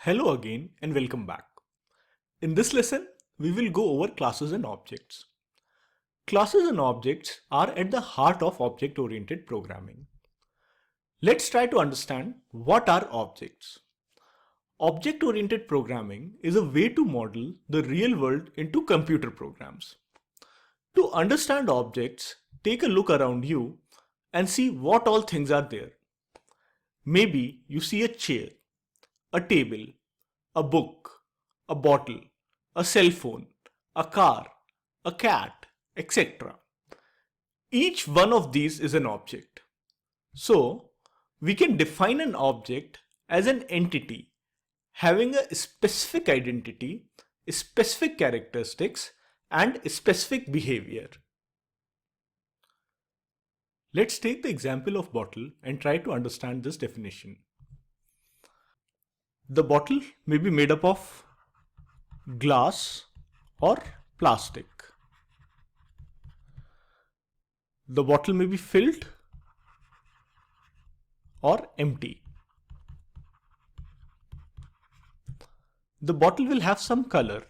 Hello again and welcome back. In this lesson, we will go over classes and objects. Classes and objects are at the heart of object-oriented programming. Let's try to understand what are objects. Object-oriented programming is a way to model the real world into computer programs. To understand objects, take a look around you and see what all things are there. Maybe you see a chair, a table, a book, a bottle, a cell phone, a car, a cat, etc. Each one of these is an object. So, we can define an object as an entity having a specific identity, specific characteristics, and specific behavior. Let's take the example of bottle and try to understand this definition. The bottle may be made up of glass or plastic. The bottle may be filled or empty. The bottle will have some color.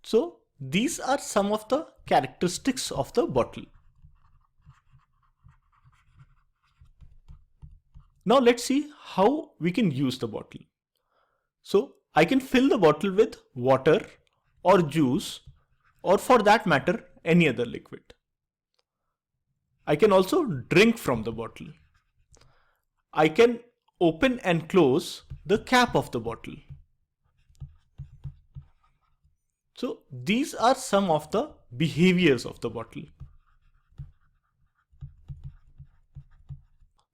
So these are some of the characteristics of the bottle. Now let's see how we can use the bottle. So I can fill the bottle with water or juice, or for that matter any other liquid. I can also drink from the bottle. I can open and close the cap of the bottle. So these are some of the behaviors of the bottle.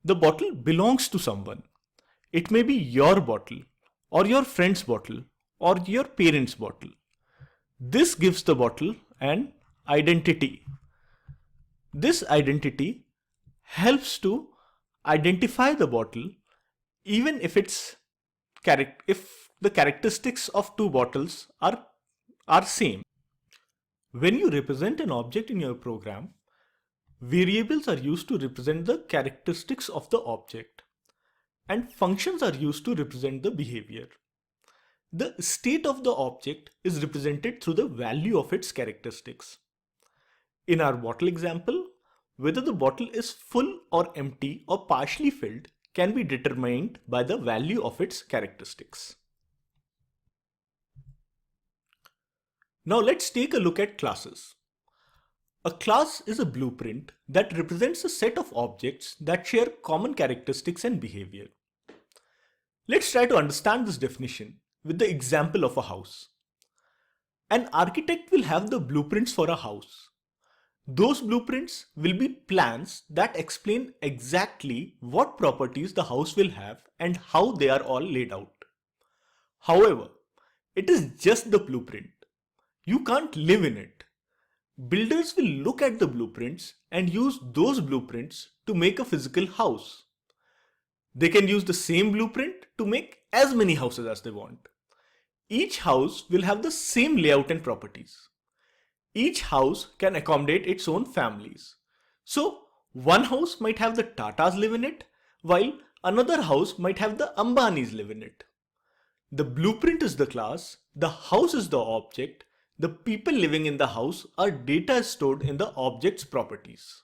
The bottle belongs to someone. It may be your bottle, or your friend's bottle, or your parents' bottle. This gives the bottle an identity. This identity helps to identify the bottle even if the characteristics of two bottles are same. When you represent an object in your program, variables are used to represent the characteristics of the object, and functions are used to represent the behavior. The state of the object is represented through the value of its characteristics. In our bottle example, whether the bottle is full or empty or partially filled can be determined by the value of its characteristics. Now let's take a look at classes. A class is a blueprint that represents a set of objects that share common characteristics and behavior. Let's try to understand this definition with the example of a house. An architect will have the blueprints for a house. Those blueprints will be plans that explain exactly what properties the house will have and how they are all laid out. However, it is just the blueprint. You can't live in it. Builders will look at the blueprints and use those blueprints to make a physical house. They can use the same blueprint to make as many houses as they want. Each house will have the same layout and properties. Each house can accommodate its own families. So, one house might have the Tatas live in it, while another house might have the Ambanis live in it. The blueprint is the class, the house is the object, the people living in the house are data stored in the object's properties.